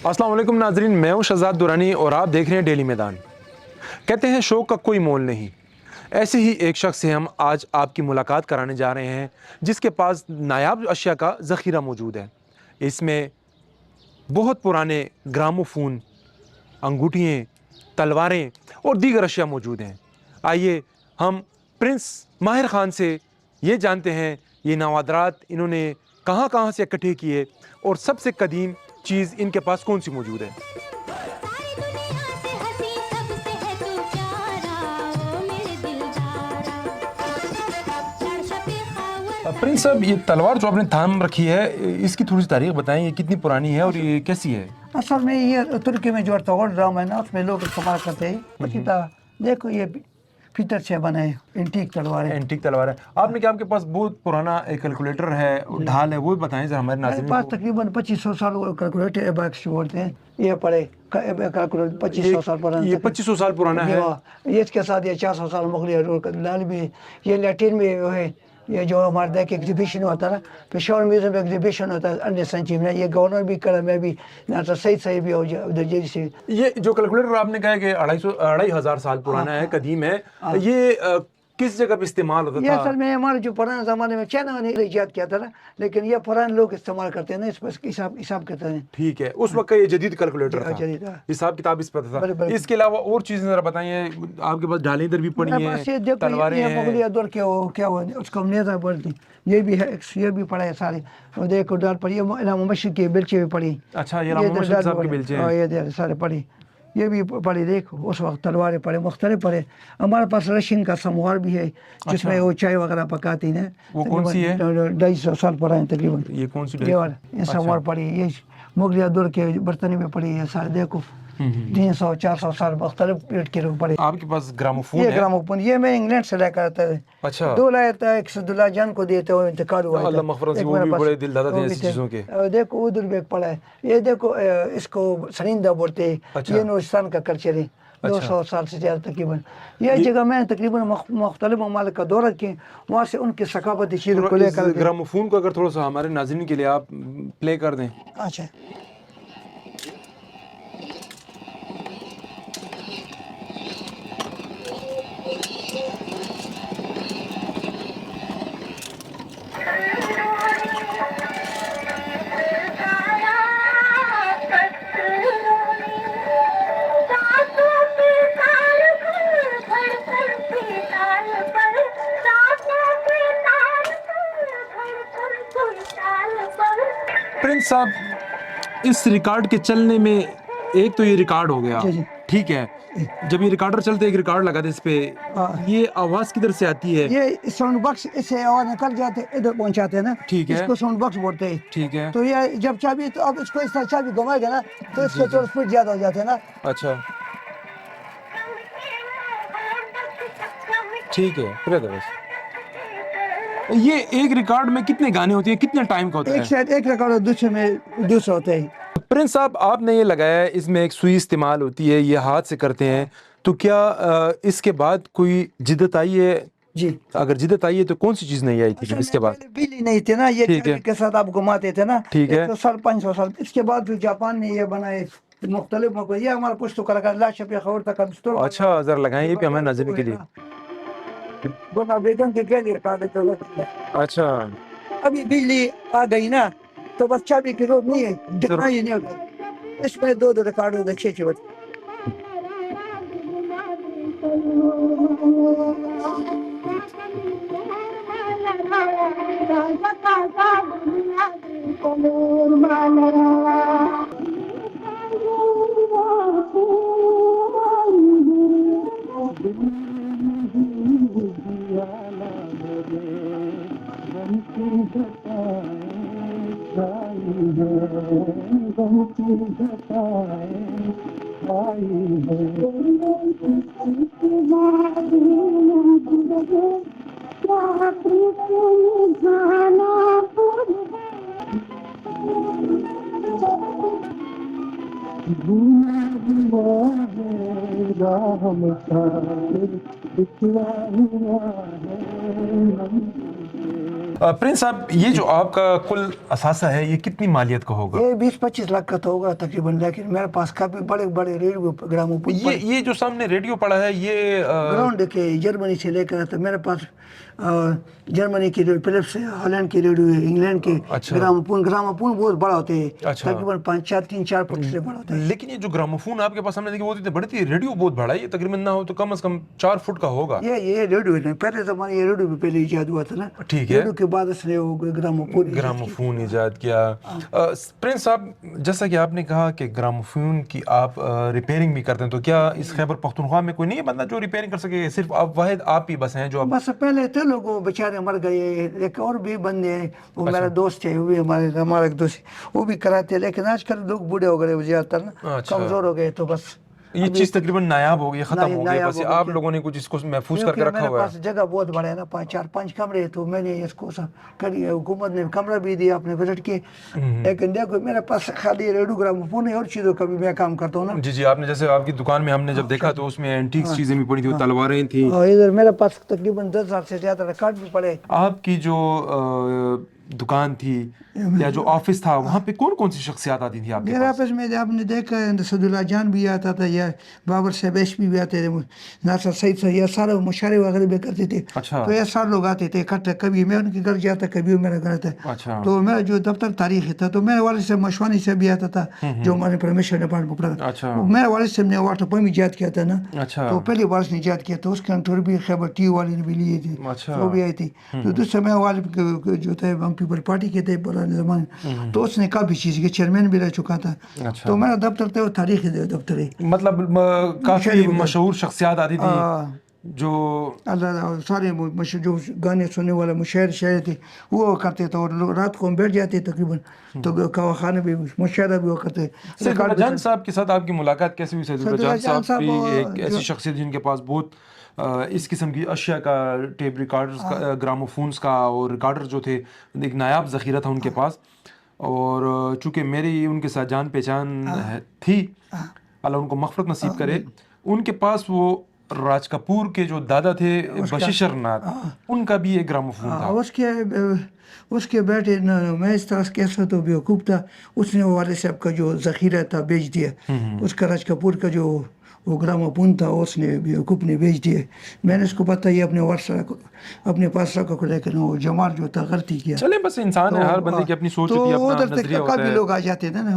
السلام علیکم ناظرین، میں ہوں شہزاد دورانی اور آپ دیکھ رہے ہیں ڈیلی میدان۔ کہتے ہیں شوق کا کوئی مول نہیں، ایسے ہی ایک شخص سے ہم آج آپ کی ملاقات کرانے جا رہے ہیں جس کے پاس نایاب اشیاء کا ذخیرہ موجود ہے۔ اس میں بہت پرانے گراموفون، انگوٹھیاں، تلواریں اور دیگر اشیاء موجود ہیں۔ آئیے ہم پرنس ماہر خان سے یہ جانتے ہیں یہ نوادرات انہوں نے کہاں کہاں سے اکٹھے کیے اور سب سے قدیم چیز ان کے پاس کون سی موجود ہے۔ پرنس صاحب، یہ تلوار جو آپ نے تھام رکھی ہے اس کی تھوڑی سی تاریخ بتائیں، یہ کتنی پرانی ہے اور یہ کیسی ہے؟ اصل میں یہ ترکی میں جو توڑ ڈرام ہے نا، اس میں لوگ استعمال کرتے ہیں۔ اسی طرح دیکھو یہ پیتل سے بنا ہے، اینٹیک تلوار ہے۔ اینٹیک تلوار ہے۔ آپ نے کہا آپ کے پاس بہت پرانا ایک کیلکولیٹر ہے، ڈھال ہے، وہ بتائیں ذرا ہمارے میرے ناظرین پاس کو۔ تقریباً 2500 سال کیلکولیٹر ایبیکس بولتے ہیں، یہ پڑے کیلکولیٹر 2500 سال پرانا۔ یہ 2500 سال پرانا ہے۔ یہ اس کے ساتھ یہ 400 سال مغلیہ لال بھی، یہ لیٹن میں ہے۔ یہ جو ہمارے دیکھ ایگزیبیشن ہوتا ہے نا، پشاور میوزیم میں ایگزیبیشن ہوتا ہے 19 سینچری میں، یہ گورنر بھی کرا میں بھی نہ تو صحیح بھی ہو جیسے۔ یہ جو کیلکولیٹر آپ نے کہا کہ 2500 سال پرانا ہے، قدیم ہے، یہ کس جگہ پہ استعمال ہوتا یہ تھا؟ اصل میں ہمارے جو پرانے زمانے میں چائنا نے ایجاد کیا تھا نا، لیکن یہ پرانے لوگ استعمال کرتے ہیں نا، اس پر حساب کرتے ہیں۔ ٹھیک ہے، اس وقت یہ جدید کیلکولیٹر تھا، جدید تھا، حساب کتاب اس پر تھا۔ بالکل۔ اس کے علاوہ اور چیزیں ذرا بتائیے، آپ کے پاس ڈھالیں ادھر بھی پڑی ہیں، تلواریں یہ ہیں۔ مغلیہ دور کے کیا ہوا اس کو نیزہ بولتے ہیں، یہ بھی ہے، یہ بھی پڑا ہے سارے۔ وہ دیکھو ڈال پڑی، یہ علامہ مشرق کی بیلچے بھی پڑی۔ اچھا، یہ علامہ مشرق صاحب کے بیلچے ہیں۔ یہ سارے پڑی، یہ بھی پڑی۔ دیکھو اس وقت تلواریں پڑے، مختلف پڑے۔ ہمارے پاس رشین کا سموار بھی ہے جس میں وہ چائے وغیرہ پکاتی ہیں۔ وہ کون سی ہے؟ 250 سال پرانے تقریباً۔ یہ کون سی؟ یہ سموار پڑی، یہ مغلیہ دور کے برتن میں پڑی ہے سارے۔ دیکھو 300 400 سال مختلف پیٹ کے لوگ پڑے۔ آپ کے پاس گراموفون ہے؟ یہ گراموفون یہ میں انگلینڈ سے لے کر آتا ہے۔ اچھا، دو لایا تھا، ایک سدولہ جان کو دیتے ہوئے انتقال ہوا تھا۔ اللہ مغفرت سے، وہ بھی بڑے دل دادا تھے ایسی چیزوں کے۔ دیکھو ادھر بھی ایک پڑا ہے، یہ دیکھو اس کو سرندہ بولتے ہیں، یہ نورستان کا کلچر ہے، 200 سال سے زیادہ تقریباً۔ یہ جگہ میں نے تقریباً مختلف ممالک کا دورہ کیا، وہاں سے ان کی ثقافتی چیزوں کو لے کر۔ گراموفون کو اگر تھوڑا سا ہمارے ناظرین کے لیے آپ پلے کر دیں۔ اچھا، پرنس صاحب، اس ریکارڈ کے چلنے میں ایک تو یہ ریکارڈ ہو گیا، ٹھیک ہے، جب یہ ریکارڈر چلتے ایک ریکارڈ لگا تھا اس پہ، یہ آواز کدھر سے آتی ہے؟ یہ ساؤنڈ باکس اس سے آواز نکل جاتے ادھر پہنچاتے ہیں نا، ٹھیک ہے، اس کو ساؤنڈ باکس بولتے ہیں۔ ٹھیک ہے، تو یہ جب چابی، تو اب اس کو اس طرح چابی گھمائے گا نا تو اس کے چور سپیڈ زیادہ ہو جاتے ہیں نا۔ اچھا ٹھیک ہے، پھر بس یہ ایک ریکارڈ میں کتنے گانے ہوتے ہیں، کتنے ٹائم کا ہوتا ہے؟ ایک سائڈ ایک ریکارڈ دوسرے میں دوسرا ہوتا ہے۔ پرنس صاحب، آپ نے یہ لگایا ہے، اس میں ایک سوئی استعمال ہوتی ہے، یہ ہاتھ سے کرتے ہیں، تو کیا اس کے بعد کوئی جدت آئی ہے؟ جی، اگر جدت آئی ہے تو کون سی چیز نہیں آئی تھی اس کے بعد؟ بجلی نہیں تھی نا، یہ چابی کے ساتھ آپ گھماتے تھے نا، ٹھیک ہے، 100 سال 500 سال۔ اس کے بعد پھر جاپان نے یہ بنائے مختلف موقع، یہ ہمارا پشتو کلاکار لا شپیہ خور تک ہم۔ اچھا، ذرا لگائیں یہ بھی ہمارے ناظرین کے لیے۔ گونا بیگم کے کیا ریکارڈ ہے؟ اچھا، ابھی بجلی آ گئی نا تو بس چابی کی روک نہیں ہے، دکھنا ہی نہیں ہوگا۔ اس میں دو ریکارڈ ہوتے ہیں، 6 بچے۔ प्रिंस साहब, ये जो आपका कुल असासा है ये कितनी मालियत का होगा? ये 20-25 लाख का तो होगा तकरीबन, लेकिन मेरे पास काफी बड़े बड़े रेडियो ग्रामोफोन ये जो सामने रेडियो पड़ा है ये ग्राउंड के जर्मनी से लेकर आता मेरे पास जर्मनी की रेडियो, फिलिप्स है, हॉलैंड की रेडियो है, इंग्लैंड के ग्रामोफोन बहुत बड़ा होते हैं, तकरीबन 3-4 फुट से बड़ा होता है। लेकिन ये जो ग्रामोफोन आपके पास सामने देखिए वो तो बड़ी थी, रेडियो बहुत बड़ा है, ये तकरीबन ना हो तो कम से कम 4 फुट का होगा। ये रेडियो है, पहले ज़माने ये रेडियो भी पहले इजाद हुआ था ना, ठीक है, रेडियो के बाद इसने वो ग्रामोफोन इजाद किया। प्रिंस साहब, जैसा कि आपने कहा कि ग्रामोफोन की आप रिपेयरिंग भी करते हैं, तो क्या इस खैबर पख्तूनख्वा में कोई नहीं है बंदा जो रिपेयरिंग कर सके? सिर्फ आप वाहिद आप ही बस हैं जो बस पहले थे लोग, वो बेचारे मर गए, लेकिन और भी बंदे हैं, वो मेरा दोस्त है, वो भी हमारा एक दोस्त, वो भी कराते हैं, लेकिन आजकल लोग बूढ़े हो गए ज्यादातर ना, कमजोर हो गए, तो बस ये चीज तकरीबन नायाब हो गई, खत्म हो गई, बस आप लोगों ने कुछ इसको महफूज करके रखा हुआ है। मेरे पास जगह बहुत बड़ा है ना, 4-5 कमरे है, तो मैंने इसको करी, हुकूमत ने कमरा भी दिया, अपने बजट के। लेकिन देखो मेरे पास खाली रेडियो ग्रामोफोन है, और चीज़ों का भी मैं काम करता हूँ ना। जी, आपने जैसे आपकी दुकान में हमने जब देखा तो उसमें एंटीक चीजें भी पड़ी थी, तलवारें थी, और इधर मेरे पास तकरीबन 10,000 से ज्यादा रिकॉर्ड भी पड़े। आपकी जो दुकान थी या जो ऑफिस था वहाँ पे कौन कौन सी शख्सियात आती थी आपके मेरे पास? ऑफिस में आपने देखा है, सदुल्ला जान भी आता था, या बाबर साहब एशपी भी आते थे, नासर सईद साहब, या सारे मुशारे वगैरह भी करते थे। अच्छा। तो ये सारे लोग आते थे इकट्ठे, कभी मैं उनके घर जाता, कभी वो मेरे घर था। अच्छा। तो मेरा जो दफ्तर तारीख था, तो मेरे वाले से मशवानी से भी आता था, जो हमारे परमिशन डिपार्टमेंट में पढ़ा। अच्छा। मेरे वाले से ने वाटर पम्प इजाद किया था ना। अच्छा। तो पहली बार उसने इजाद किया, तो उसके अंदर भी खैबर टी वाले ने भी लिए थे। अच्छा। वो भी आई थी। तो दूसरे मेरे वाले जो थे हम पीपल पार्टी के थे पुराने ज़माने, तो उसने काफ़ी चीज़ के चेयरमैन भी रह चुका था। अच्छा। तो मेरा दफ्तर था वो तारीखी दफ्तर है, मतलब काफी मशहूर शख्सियत आती थी जो अल्लाह सारे जो गाने सुनने वाला मुशायर शायर थे वो करते थे, और लोग रात को हम बैठ जाते तकरीबन, तो खाने भी मुशायरा भी वो करते। सैयदुल्लाह जान साहब के साथ आपकी मुलाकात कैसे हुई? सैयदुल्लाह जान साहब भी एक ऐसी शख्सियत जिनके पास बहुत इस किस्म की अशिया का, टेप रिकॉर्डर्स का, ग्रामोफोन्स का और रिकॉर्डर जो थे, एक नायाब ज़ख़ीरा था उनके पास। और चूँकि मेरी उनके साथ जान पहचान थी, अल्लाह उनको मग़फ़िरत नसीब करे, उनके पास वो राज कपूर के जो दादा थे बशीर नाथ, उनका भी एक ग्रामोफोन था। उसके बेटे मैं इस तरह कैसा तो बेवकूफ़ था, उसने वो वाले साहब का जो ज़ख़ीरा था बेच दिया। उसका राज कपूर का जो वो ग्रामोफोन था उसने बेवकूफ़ ने बेच दिया। मैंने उसको बताया अपने पास रखो, लेकिन वो जमाल जो था गलती किया। चले बस इंसान है, हर बंदे की अपनी सोच होती है, अपना नजरिया होता है। काफ़ी लोग आ जाते थे ना,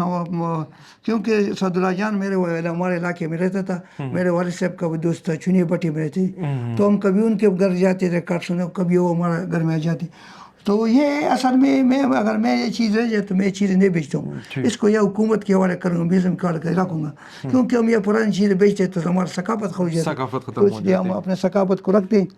क्योंकि सदुल्ला जान हमारे इलाके में रहता था, मेरे वालिद साहब का भी दोस्त था, चुनिया भट्टी में रहते, तो हम कभी उनके घर जाते थे कार्ड सुने, कभी वो हमारा घर में आ जाते। तो ये असल में अगर मैं ये चीज़ रह जाए तो मैं ये चीज़ें नहीं बेचता हूँ, इसको या हुकूमत के हवाले करूँगा, म्यूजियम के हवाले रखूँगा, क्योंकि हम ये पुरानी चीज़ें बेचते तो हमारा सकाफत खो जाती है, तो इसलिए हम अपने सकाफत को रखते हैं।